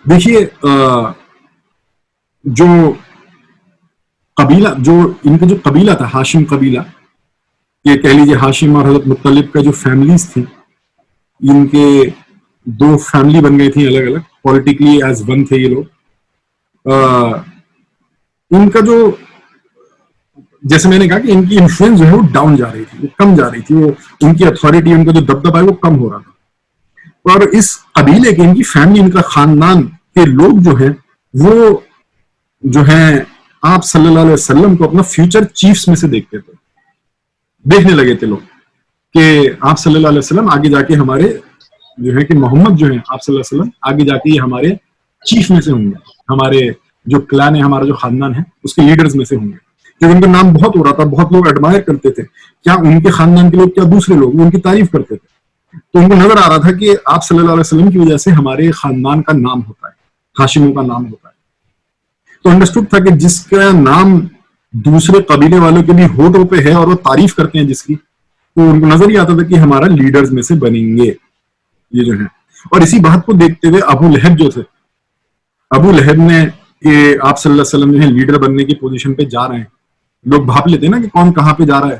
دیکھیے جو قبیلہ، جو ان کا جو قبیلہ تھا ہاشم قبیلہ، یہ کہہ لیجیے ہاشم اور حضرت مطلب کا جو فیملیز تھیں، ان کے دو فیملی بن گئی تھیں الگ الگ، پولیٹیکلی ایز ون تھے یہ لوگ. ان کا جو، جیسے میں نے کہا کہ ان کی انفلوئنس جو ہے وہ ڈاؤن جا رہی تھی، وہ کم جا رہی تھی، وہ ان کی اتھارٹی، ان کا جو دبدبہ ہے وہ کم ہو رہا تھا. اور اس قبیلے کے، ان کی فیملی، ان کا خاندان کے لوگ جو ہیں وہ جو ہیں آپ صلی اللہ علیہ وسلم کو اپنا فیوچر چیفز میں سے دیکھتے تھے، دیکھنے لگے تھے لوگ کہ آپ صلی اللہ علیہ وسلم آگے جا کے ہمارے جو ہے کہ محمد جو ہیں آپ صلی اللہ علیہ وسلم آگے جا کے یہ ہمارے چیف میں سے ہوں گے، ہمارے جو کلان ہے، ہمارا جو خاندان ہے اس کے لیڈرز میں سے ہوں گے، کیونکہ ان کا نام بہت ہو رہا تھا، بہت لوگ ایڈمائر کرتے تھے، کیا ان کے خاندان کے لوگ، کیا دوسرے لوگ ان کی تعریف کرتے تھے. تو ان کو نظر آ رہا تھا کہ آپ صلی اللہ علیہ وسلم کی وجہ سے ہمارے خاندان کا نام ہوتا ہے، ہاشموں کا نام ہوتا ہے. تو انڈرسٹوڈ تھا کہ جس کا نام دوسرے قبیلے والوں کے بھی ہونٹوں پہ ہے اور وہ تعریف کرتے ہیں جس کی، تو ان کو نظر ہی آتا تھا کہ ہمارا لیڈرز میں سے بنیں گے یہ جو ہے. اور اسی بات کو دیکھتے ہوئے ابو لہب جو تھے، ابو لہب نے کہ آپ صلی اللہ علیہ وسلم جو ہے لیڈر بننے کی پوزیشن پہ جا رہے ہیں، لوگ بھاپ لیتے ہیں نا کہ کون کہاں پہ جا رہا ہے،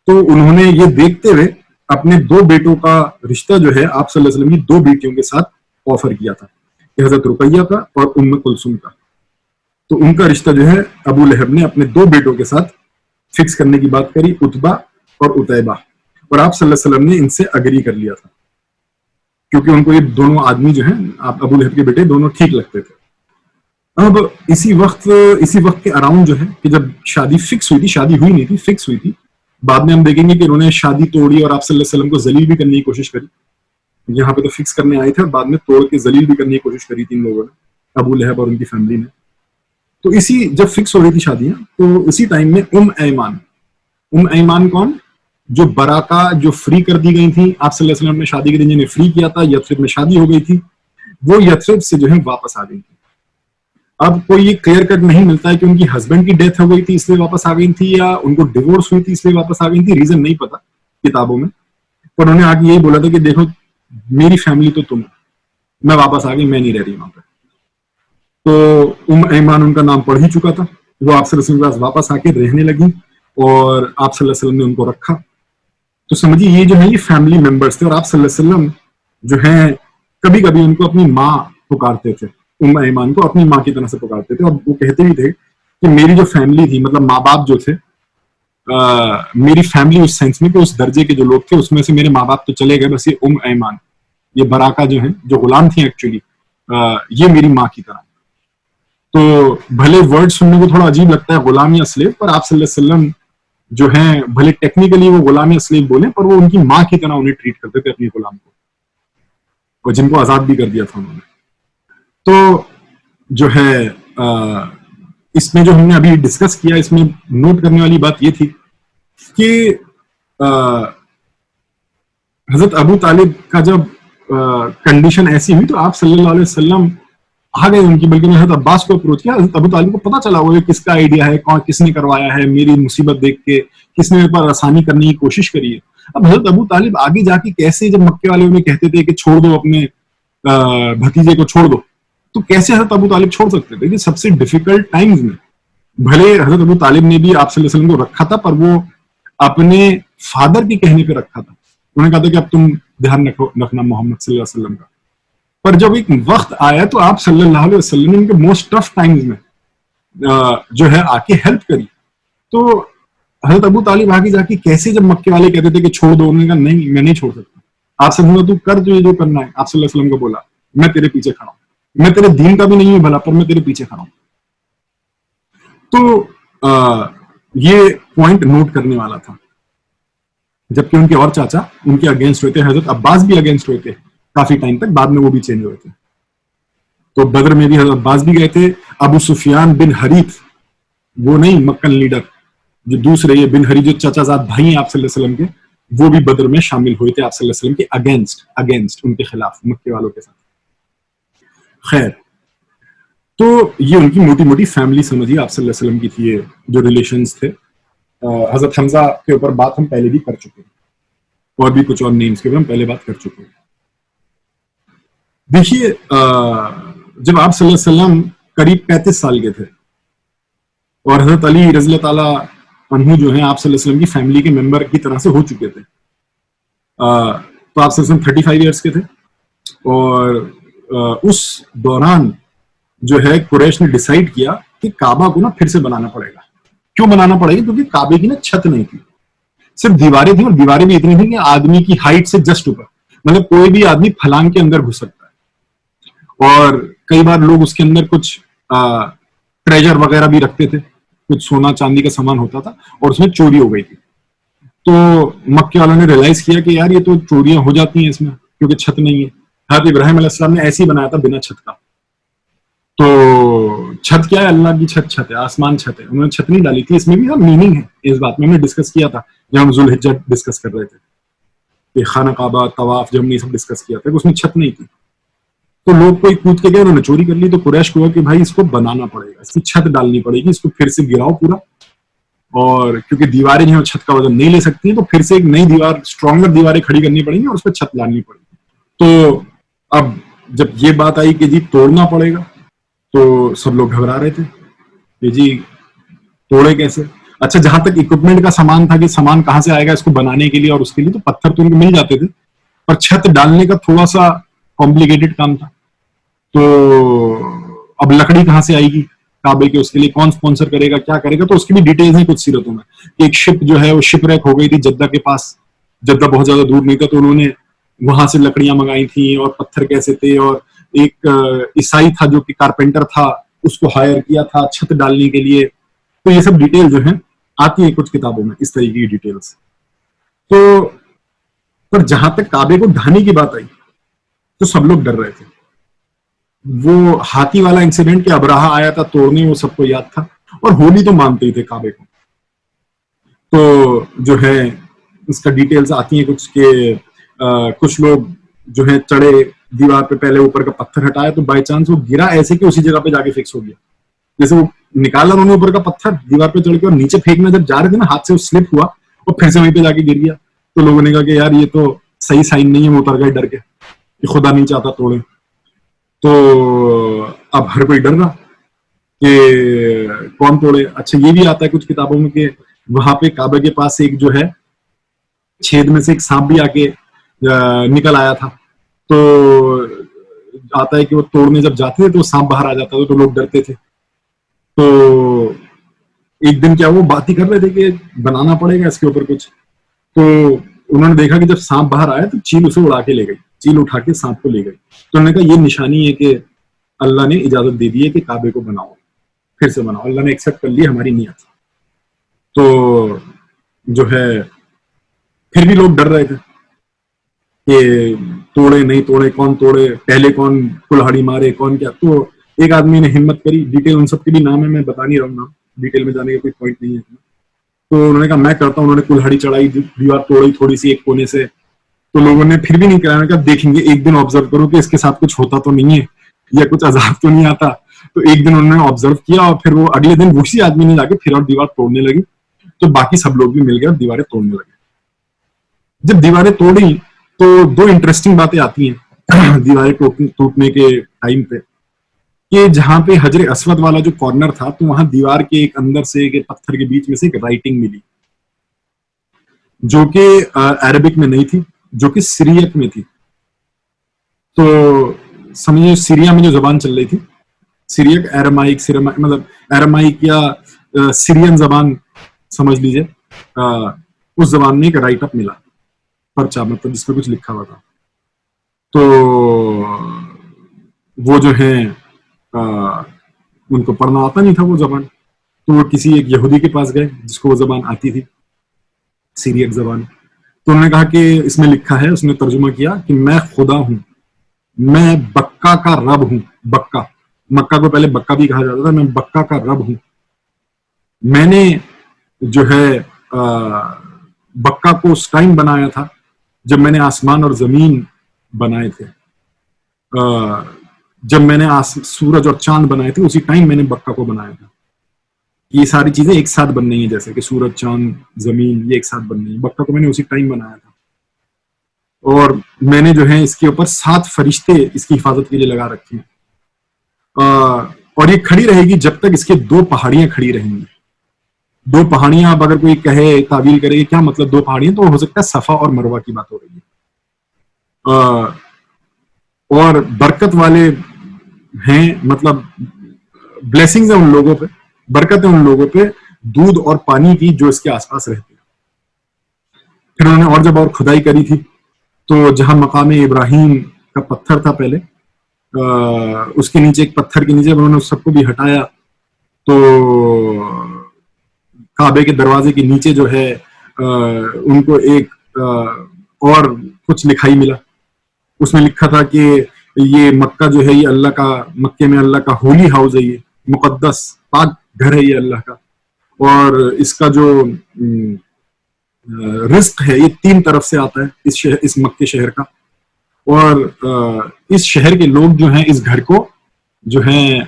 تو انہوں نے یہ دیکھتے ہوئے اپنے دو بیٹوں کا رشتہ جو ہے آپ صلی اللہ علیہ وسلم کی دو بیٹیوں کے ساتھ آفر کیا تھا، حضرت رقیہ کا اور ام کلثوم کا. تو ان کا رشتہ جو ہے ابو لہب نے اپنے دو بیٹوں کے ساتھ فکس کرنے کی بات کری، عتبہ اور عتیبہ، اور آپ صلی اللہ علیہ وسلم نے ان سے اگری کر لیا تھا، کیونکہ ان کو یہ دونوں آدمی جو ہیں آپ ابو لہب کے بیٹے دونوں ٹھیک لگتے تھے. اب اسی وقت کے اراؤنڈ جو ہے کہ جب شادی فکس ہوئی تھی، شادی ہوئی نہیں تھی، فکس ہوئی تھی، بعد میں ہم دیکھیں گے کہ انہوں نے شادی توڑی اور آپ صلی اللہ علیہ وسلم کو ذلیل بھی کرنے کی کوشش کری. یہاں پہ تو فکس کرنے آئے تھے اور بعد میں توڑ کے ذلیل بھی کرنے کی کوشش کری تھی ان لوگوں نے، ابو لہب اور ان کی فیملی نے. تو اسی جب فکس ہو رہی تھی شادیاں، تو اسی ٹائم میں ام ایمان کون؟ جو براکا جو فری کر دی گئی تھی آپ صلی اللہ علیہ وسلم نے شادی کے دن جنہیں فری کیا تھا، یثرب میں شادی ہو گئی تھی، وہ یثرب سے جو ہے واپس آ گئی تھی. اب کوئی یہ کلیئر کٹ نہیں ملتا ہے کہ ان کی ہسبینڈ کی ڈیتھ ہو گئی تھی اس لیے واپس آ گئی تھی، یا ان کو ڈیورس ہوئی تھی اس لیے واپس آ گئی تھی، ریزن نہیں پتا کتابوں میں. پر انہوں نے آگے یہی بولا تھا کہ دیکھو میری فیملی تو تم، میں واپس آ گئی، میں نہیں رہ رہی وہاں پہ. تو ام ایمان ان کا نام پڑھ ہی چکا تھا، وہ آپ صلی اللہ علیہ وسلم کے پاس واپس آ کے رہنے لگی اور آپ صلی اللہ علیہ وسلم نے ان کو رکھا. تو سمجھیے یہ جو ہے یہ فیملی ممبرس تھے، اور آپ صلی اللہ علیہ وسلم جو ہیں کبھی کبھی ان کو اپنی ماں پکارتے تھے، ام ایمان کو اپنی ماں کی طرح سے پکارتے تھے. اور وہ کہتے بھی تھے کہ میری جو فیملی تھی، مطلب ماں باپ جو تھے، میری فیملی اس سینس میں کہ اس درجے کے جو لوگ تھے اس میں سے میرے ماں باپ تو چلے گئے، بس یہ ام ایمان، یہ براکا جو ہیں جو غلام تھیں ایکچولی، یہ میری ماں کی طرح. تو بھلے ورڈ سننے کو تھوڑا عجیب لگتا ہے غلام یا سلیو، پر آپ صلی اللہ علیہ وسلم جو ہیں بھلے ٹیکنیکلی وہ غلام یا سلیو بولیں، پر وہ ان کی ماں کی طرح انہیں ٹریٹ کرتے تھے اپنی غلام کو، اور جن کو آزاد بھی کر دیا تھا انہوں نے. تو جو ہے اس میں جو ہم نے ابھی ڈسکس کیا، اس میں نوٹ کرنے والی بات یہ تھی کہ حضرت ابو طالب کا جب کنڈیشن ایسی ہوئی تو آپ صلی اللہ علیہ وسلم آ گئے ان کی، بلکہ میں حضرت عباس کو اپروچ کیا. حضرت ابو طالب کو پتا چلا وہ کس کا آئیڈیا ہے، کس نے کروایا ہے، میری مصیبت دیکھ کے کس نے میرے پر آسانی کرنے کی کوشش کری ہے. اب حضرت ابو طالب آگے جا کے کیسے، جب مکے والے انہیں کہتے تھے کہ چھوڑ دو اپنے بھتیجے کو چھوڑ دو، تو کیسے حضرت ابو طالب چھوڑ سکتے تھے؟ کہ سب سے ڈیفیکلٹ ٹائمز میں بھلے حضرت ابو طالب نے بھی آپ صلی اللہ علیہ وسلم کو رکھا تھا، پر وہ اپنے فادر کے کہنے پہ رکھا تھا. انہوں نے کہا تھا کہ اب تم دھیان رکھنا محمد صلی اللہ علیہ وسلم کا. پر جب ایک وقت آیا تو آپ صلی اللہ علیہ وسلم نے ان کے موسٹ ٹف ٹائمز میں جو ہے آ کے ہیلپ کری. تو حضرت ابو طالب آگے جا کے کیسے، جب مکے والے کہتے تھے کہ چھوڑ دو، انہوں نے کہا نہیں میں نہیں چھوڑ سکتا. آپ سے تو کر جو کرنا ہے. آپ صلی اللہ علیہ وسلم کو بولا میں تیرے پیچھے کھڑا ہوں، میں تیرے دین کا بھی نہیں ہوں بھلا، پر میں تیرے پیچھے کھڑا ہوں. تو یہ پوائنٹ نوٹ کرنے والا تھا. جبکہ ان کے اور چاچا ان کے اگینسٹ ہوئے تھے، حضرت عباس بھی اگینسٹ ہوئے تھے کافی ٹائم تک، بعد میں وہ بھی چینج ہوئے تھے. تو بدر میں بھی حضرت عباس بھی گئے تھے. ابو سفیان بن حریث، وہ نہیں مکن لیڈر، جو دوسرے یہ بن حریث جو چچا زاد بھائی ہیں آپ صلی اللہ علیہ وسلم کے، وہ بھی بدر میں شامل ہوئے تھے آپ صلی اللہ علیہ وسلم کے اگینسٹ ان کے خلاف، مکے والوں کے ساتھ. خیر، تو یہ ان کی موٹی موٹی فیملی سمجھیے آپ صلی اللہ علیہ وسلم کی تھی، یہ جو ریلیشنز تھے. حضرت حمزہ کے اوپر بات ہم پہلے بھی کر چکے ہیں، اور بھی کچھ اور نیمز کے اوپر ہم پہلے بات کر چکے ہیں. دیکھیے جب آپ صلی اللہ علیہ وسلم قریب 35 سال کے تھے اور حضرت علی رضی اللہ تعالیٰ عنہ جو ہیں آپ صلی اللہ علیہ وسلم کی فیملی کے ممبر کی طرح سے ہو چکے تھے، تو آپ صلی اللہ علیہ وسلم 35 ایئرس کے تھے، اور اس دوران جو ہے قریش نے ڈیسائیڈ کیا کہ کعبہ کو نا پھر سے بنانا پڑے گا. کیوں بنانا پڑے گا؟ کیونکہ کعبے کی نا چھت نہیں تھی، صرف دیواریں تھیں، اور دیواریں بھی اتنی تھیں کہ آدمی کی ہائٹ سے جسٹ اوپر، مطلب کوئی بھی آدمی پھلانگ کے اندر گھس سکتا ہے. اور کئی بار لوگ اس کے اندر کچھ ٹریجر وغیرہ بھی رکھتے تھے، کچھ سونا چاندی کا سامان ہوتا تھا، اور اس میں چوری ہو گئی تھی. تو مکے والوں نے ریئلائز کیا کہ یار یہ تو چوریاں ہو جاتی ہیں اس میں کیونکہ چھت نہیں ہے. حضرت ابراہیم علیہ السلام نے ایسے ہی بنایا تھا بنا چھت کا. تو چھت کیا ہے؟ اللہ کی چھت ہے، آسمان چھت ہے. انہوں نے چھت نہیں ڈالی تھی. اس میں بھی میننگ ہے اس بات میں، ہم نے ڈسکس کیا تھا جب ہم ذوالحجہ ڈسکس کر رہے تھے کہ خانہ کعبہ طواف جب ہم نے سب ڈسکس کیا تھا کہ اس میں چھت نہیں تھی. تو لوگ کوئی کود کے گئے، انہوں نے چوری کر لی. تو قریش کو کہ بھائی اس کو بنانا پڑے گا، اس کی چھت ڈالنی پڑے گی، اس کو پھر سے گراؤ پورا. اور کیونکہ دیواریں جو ہیں چھت کا وزن نہیں لے سکتی ہیں، تو پھر سے ایک نئی دیوار، اسٹرانگر دیواریں کھڑی کرنی پڑیں گی اور اس پہ چھت ڈالنی پڑے گی. تو اب جب یہ بات آئی کہ جی توڑنا پڑے گا، تو سب لوگ گھبرا رہے تھے کہ جی توڑے کیسے. اچھا جہاں تک اکوپمنٹ کا سامان تھا کہ سامان کہاں سے آئے گا اس کو بنانے کے لیے، اور اس کے لیے تو پتھر تو ان کو مل جاتے تھے، پر چھت ڈالنے کا تھوڑا سا کمپلیکیٹڈ کام تھا. تو اب لکڑی کہاں سے آئے گی کعبے کے، اس کے لیے کون سپانسر کرے گا، کیا کرے گا. تو اس کی بھی ڈیٹیلز ہیں کچھ سیرتوں میں. ایک شپ جو ہے وہ شپ ریک ہو گئی تھی جدہ کے پاس، جدہ بہت زیادہ دور نہیں تھا، تو انہوں نے وہاں سے لکڑیاں منگائی تھیں اور پتھر کیسے تھے. اور ایک عیسائی تھا جو کہ کارپینٹر تھا، اس کو ہائر کیا تھا چھت ڈالنے کے لیے. تو یہ سب ڈیٹیل جو ہیں آتی ہیں کچھ کتابوں میں اس طریقے کی ڈیٹیلز. تو پر جہاں تک کعبے کو ڈھانے کی بات آئی تو سب لوگ ڈر رہے تھے. وہ ہاتھی والا انسیڈنٹ کہ ابراہا آیا تھا توڑنے، وہ سب کو یاد تھا، اور ہولی تو مانتے ہی تھے کعبے کو. تو جو ہے اس کا ڈیٹیلز آتی ہیں کچھ کہ کچھ لوگ جو ہے چڑھے دیوار پہ، پہلے اوپر کا پتھر ہٹایا تو بائی چانس وہ گرا ایسے کہ اسی جگہ پہ جا کے فکس ہو گیا. جیسے وہ نکالا انہوں نے اوپر کا پتھر دیوار پہ چڑھ کے، اور نیچے پھینکنا جب جا رہے تھے نا، ہاتھ سے وہ سلپ ہوا اور پھر سے وہیں پہ جا کے گر گیا. تو لوگوں نے کہا کہ یار یہ تو صحیح سائن نہیں ہے، وہ اتر گئے ڈر کے کہ خدا نہیں چاہتا توڑے. تو اب ہر کوئی ڈر رہا کہ کون توڑے. اچھا یہ بھی آتا ہے کچھ کتابوں میں کہ وہاں پہ کعبہ کے پاس ایک جو ہے چھید میں سے ایک سانپ بھی آ کے نکل آیا تھا. تو آتا ہے کہ وہ توڑنے جب جاتے تھے تو سانپ باہر آ جاتا تھا، تو لوگ ڈرتے تھے. تو ایک دن کیا وہ بات ہی کر رہے تھے کہ بنانا پڑے گا اس کے اوپر کچھ. تو انہوں نے دیکھا کہ جب سانپ باہر آیا تو چیل اسے اڑا کے لے گئی، چیل اٹھا کے سانپ کو لے گئی. تو انہوں نے کہا یہ نشانی ہے کہ اللہ نے اجازت دے دی ہے کہ کعبے کو بناؤ، پھر سے بناؤ، اللہ نے ایکسپٹ کر لی ہماری نیت. تو جو ہے پھر بھی لوگ ڈر رہے تھے کہ توڑے نہیں توڑے، کون توڑے پہلے، کون کلہاڑی مارے، کون کیا. تو ایک آدمی نے ہمت کری، ڈیٹیل ان سب کے بھی نام ہے، میں بتا نہیں رہا ہوں، ڈیٹیل میں جانے کا کوئی پوائنٹ نہیں ہے. تو انہوں نے کہا میں کرتا ہوں. انہوں نے کلہاڑی چڑھائی، دیوار توڑی تھوڑی سی ایک کونے سے. تو لوگوں نے پھر بھی نہیں کرایا، کہ دیکھیں گے ایک دن آبزرو کرو کہ اس کے ساتھ کچھ ہوتا تو نہیں ہے یا کچھ عذاب تو نہیں آتا. تو ایک دن انہوں نے آبزرو کیا، اور پھر وہ اگلے دن اسی آدمی نے جا کے پھر اور دیوار توڑنے لگی. تو باقی سب لوگ بھی مل گئے اور دیواریں توڑنے لگے. جب دیواریں توڑی تو دو انٹرسٹنگ باتیں آتی ہیں دیواریں ٹوٹنے کے ٹائم پہ، کہ جہاں پہ حجر اسود والا جو کارنر تھا، تو وہاں دیوار کے ایک اندر سے پتھر کے بیچ میں سے ایک رائٹنگ ملی، جو کہ عربک میں نہیں تھی، جو کہ سیریک میں تھی. تو سمجھے سیریا میں جو زبان چل رہی تھی، سیریک، ایرمائک، مطلب ایرمائک یا سیرین زبان سمجھ لیجئے، اس زبان میں ایک رائٹ اپ ملا، پرچہ، مطلب جس پہ کچھ لکھا ہوا تھا. تو وہ جو ہے ان کو پڑھنا آتا نہیں تھا وہ زبان. تو وہ کسی ایک یہودی کے پاس گئے جس کو وہ زبان آتی تھی، سیریک زبان. تو انہوں نے کہا کہ اس میں لکھا ہے، اس نے ترجمہ کیا کہ میں خدا ہوں، میں بکا کا رب ہوں. بکا، مکہ کو پہلے بکا بھی کہا جاتا تھا، میں بکا کا رب ہوں. میں نے جو ہے بکا کو اس ٹائم بنایا تھا جب میں نے آسمان اور زمین بنائے تھے. جب میں نے سورج اور چاند بنائے تھے اسی ٹائم میں نے بکا کو بنایا تھا. یہ ساری چیزیں ایک ساتھ بن رہی ہیں، جیسے کہ سورج، چاند، زمین، یہ ایک ساتھ بن رہی ہیں. بکا کو میں نے اسی ٹائم بنایا تھا. اور میں نے جو ہے اس کے اوپر 7 فرشتے اس کی حفاظت کے لیے لگا رکھے ہیں. اور یہ کھڑی رہے گی جب تک اس کے 2 پہاڑیاں کھڑی رہیں گی. 2 پہاڑیاں اب اگر کوئی کہے تعویل کرے کہ کیا مطلب 2 پہاڑیاں, تو ہو سکتا ہے صفا اور مروہ کی بات ہو رہی ہے. اور برکت والے ہیں, مطلب بلیسنگز ہیں ان لوگوں پہ, برکت ہے ان لوگوں پہ دودھ اور پانی کی جو اس کے آس پاس رہتے ہیں. پھر انہوں نے اور جب اور کھدائی کری تھی تو جہاں مقام ابراہیم کا پتھر تھا پہلے, اس کے نیچے ایک پتھر کے نیچے انہوں نے اس سب کو بھی ہٹایا, تو کعبے کے دروازے کے نیچے جو ہے ان کو ایک اور کچھ لکھائی ملا. اس میں لکھا تھا کہ یہ مکہ جو ہے یہ اللہ کا, مکے میں اللہ کا ہولی ہاؤس ہے, یہ مقدس پاک گھر ہے یہ اللہ کا, اور اس کا جو رزق ہے یہ 3 طرف سے آتا ہے اس مکے شہر کا, اور اس شہر کے لوگ جو ہیں اس گھر کو جو ہیں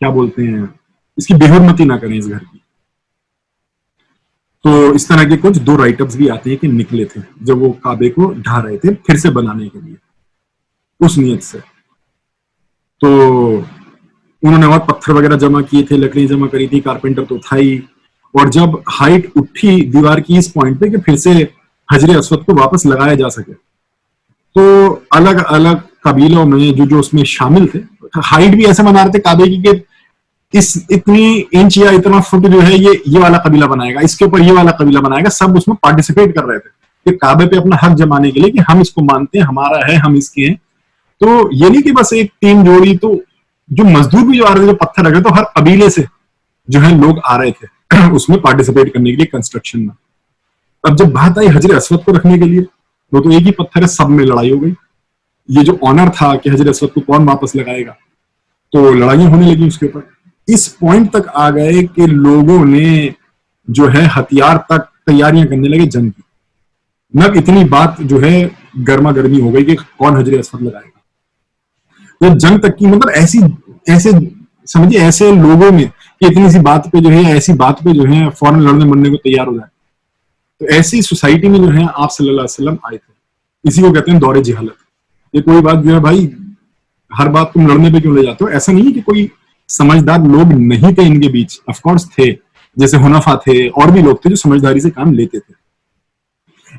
کیا بولتے ہیں, اس کی بے حرمتی نہ کریں اس گھر کی. تو اس طرح کے کچھ 2 رائٹ اپس بھی آتے ہیں کہ نکلے تھے جب وہ کعبے کو ڈھا رہے تھے پھر سے بنانے کے لیے اس نیت سے. تو انہوں نے اور پتھر وغیرہ جمع کیے تھے, لکڑی جمع کری تھی, کارپینٹر تو تھا ہی. اور جب ہائٹ اٹھی دیوار کی اس پوائنٹ پہ کہ پھر سے حجر اسود کو واپس لگایا جا سکے, تو الگ الگ قبیلوں میں جو اس میں شامل تھے, ہائٹ بھی ایسے بنا رہے تھے کعبے کی کہ اس اتنی انچ یا اتنا فٹ جو ہے یہ والا قبیلہ بنائے گا, اس کے اوپر یہ والا قبیلہ بنائے گا. سب اس میں پارٹیسپیٹ کر رہے تھے کہ کعبے پہ اپنا حق جمانے کے لیے کہ ہم اس کو مانتے ہیں, ہمارا ہے, ہم اس کے ہیں. تو یہ نہیں کہ بس ایک ٹیم جوڑی, تو جو مزدور بھی جو آ رہے تھے, جو پتھر رکھ رہے تھے, ہر قبیلے سے جو ہے لوگ آ رہے تھے اس میں پارٹیسپیٹ کرنے کے لیے کنسٹرکشن میں. اب جب بات آئی حجر اسود کو رکھنے کے لیے, وہ تو ایک ہی پتھر ہے, سب میں لڑائی ہو گئی. یہ جو آنر تھا کہ حجر اسود کو کون واپس لگائے گا, تو لڑائیاں ہونے لگی اس کے اوپر. اس پوائنٹ تک آ گئے کہ لوگوں نے جو ہے ہتھیار تک تیاریاں کرنے لگے جنگ کی. نب اتنی بات جو ہے گرما گرمی ہو گئی کہ کون حجر اسود لگائے گا. یہ جنگ تک کی, مطلب ایسے سمجھیے ایسے لوگوں میں کہ اتنی سی بات پہ جو ہے, ایسی بات پہ جو ہے فوراً لڑنے مرنے کو تیار ہو جائے. تو ایسی سوسائٹی میں جو ہے آپ صلی اللہ علیہ وسلم آئے تھے. اسی کو کہتے ہیں دور جہالت. یہ کوئی بات جو ہے بھائی ہر بات تم لڑنے پہ کیوں لے جاتے ہو, ایسا نہیں کہ کوئی سمجھدار لوگ نہیں تھے ان کے بیچ, آف کورس تھے, جیسے حنفا تھے, اور بھی لوگ تھے جو سمجھداری سے کام لیتے تھے.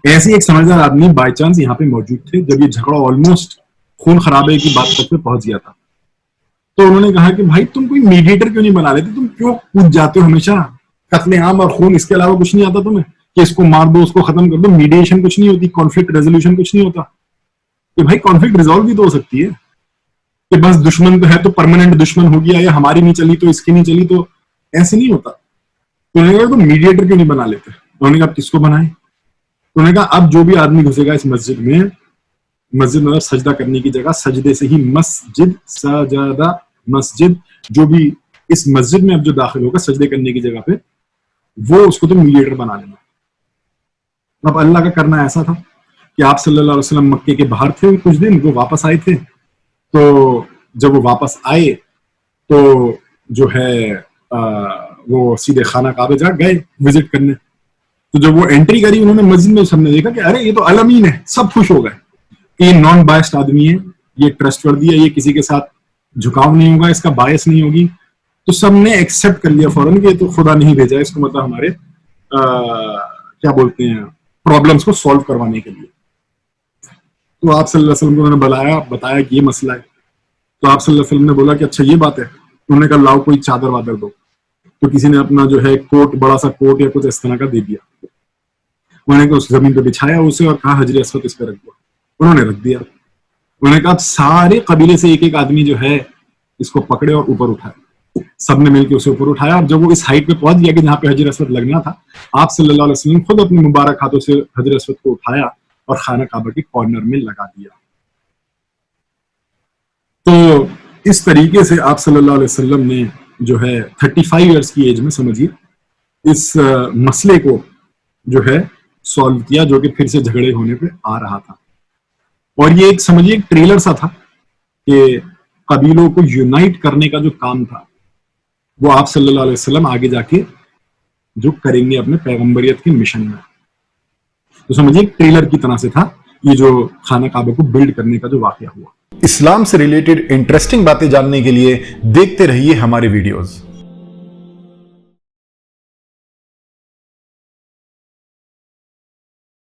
ایسے ایک سمجھدار آدمی بائی چانس یہاں پہ موجود تھے جب یہ جھگڑا آلموسٹ خون خرابے کی بات تک پہ پہنچ گیا تھا. تو انہوں نے کہا کہ بھائی تم کوئی میڈیٹر کیوں نہیں بنا لیتے, تم کیوں کود جاتے ہو ہمیشہ, قتل عام اور خون, اس کے علاوہ کچھ نہیں آتا تمہیں کہ اس کو مار دو, اس کو ختم کر دو. میڈیشن کچھ نہیں ہوتی, کانفلکٹ ریزولوشن کچھ نہیں ہوتا کہ بھائی کانفلکٹ ریزالو بھی تو ہو سکتی ہے کہ بس دشمن تو ہے تو پرماننٹ دشمن ہو گیا, یا ہماری نہیں چلی تو اس کی نہیں چلی, تو ایسے نہیں ہوتا. تو انہوں نے کہا تو میڈیٹر کیوں نہیں بنا لیتے. انہوں نے کہا کس کو بنائیں. تو انہوں نے کہا اب جو بھی آدمی گھسے گا اس مسجد میں, مسجد مطلب سجدہ کرنے کی جگہ, سجدے سے ہی مسجد, سجدہ مسجد, جو بھی اس مسجد میں اب جو داخل ہوگا سجدے کرنے کی جگہ پہ, وہ اس کو تو میڈیٹر بنا لینا. اب اللہ کا کرنا ایسا تھا کہ آپ صلی اللہ علیہ وسلم مکے کے باہر تھے کچھ دن, وہ واپس آئے تھے. تو جب وہ واپس آئے تو جو ہے وہ سیدھے خانہ کعبہ جا گئے وزٹ کرنے. تو جب وہ انٹری کری انہوں نے مسجد میں, سب نے دیکھا کہ ارے یہ تو الامین ہے. سب خوش ہو گئے کہ یہ نان بائسڈ آدمی ہے, یہ ٹرسٹ وردی ہے, یہ کسی کے ساتھ جھکاؤ نہیں ہوگا, اس کا باعث نہیں ہوگی. تو سب نے ایکسپٹ کر لیا فوراً کہ یہ تو خدا نہیں بھیجا اس کو, مطلب ہمارے کیا بولتے ہیں پرابلمس کو سالو کروانے کے لیے. تو آپ صلی اللہ علیہ وسلم کو انہوں نے بتایا کہ یہ مسئلہ ہے. تو آپ صلی اللہ علیہ وسلم نے بولا کہ اچھا یہ بات ہے. انہوں نے کہا لاؤ کوئی چادر وادر دو. تو کسی نے اپنا جو ہے کوٹ, بڑا سا کوٹ یا کچھ اس طرح کا دے دیا. انہوں نے کہا اس زمین پہ بچھایا اسے اور کہا حجر اسود اس پہ رکھ دو. انہوں نے رکھ دیا. انہوں نے کہا سارے قبیلے سے ایک ایک آدمی جو ہے اس کو پکڑے اور اوپر اٹھائے. سب نے مل کے اسے اوپر اٹھایا, اور جب وہ اس ہائٹ پہ پہنچ گیا کہ جہاں پہ حجر اسود لگنا تھا, آپ صلی اللہ علیہ وسلم خود اپنے مبارک ہاتھوں سے حجر اسود کو اٹھایا اور خانہ کعبہ کے کارنر میں لگا دیا. تو اس طریقے سے آپ صلی اللہ علیہ وسلم نے جو ہے 35 ایئرس کی ایج میں سمجھیے اس مسئلے کو جو ہے سالو کیا, جو کہ پھر سے جھگڑے ہونے پہ آ رہا تھا. اور یہ ایک سمجھیے ایک ٹریلر سا تھا کہ قبیلوں کو یونائٹ کرنے کا جو کام تھا وہ آپ صلی اللہ علیہ وسلم آگے جا کے جو کریں گے اپنے پیغمبریت کے مشن میں. تو سمجھیے ایک ٹریلر کی طرح سے تھا یہ جو خانہ کعبہ کو بلڈ کرنے کا جو واقعہ ہوا. اسلام سے ریلیٹڈ انٹرسٹنگ باتیں جاننے کے لیے دیکھتے رہیے ہمارے ویڈیوز.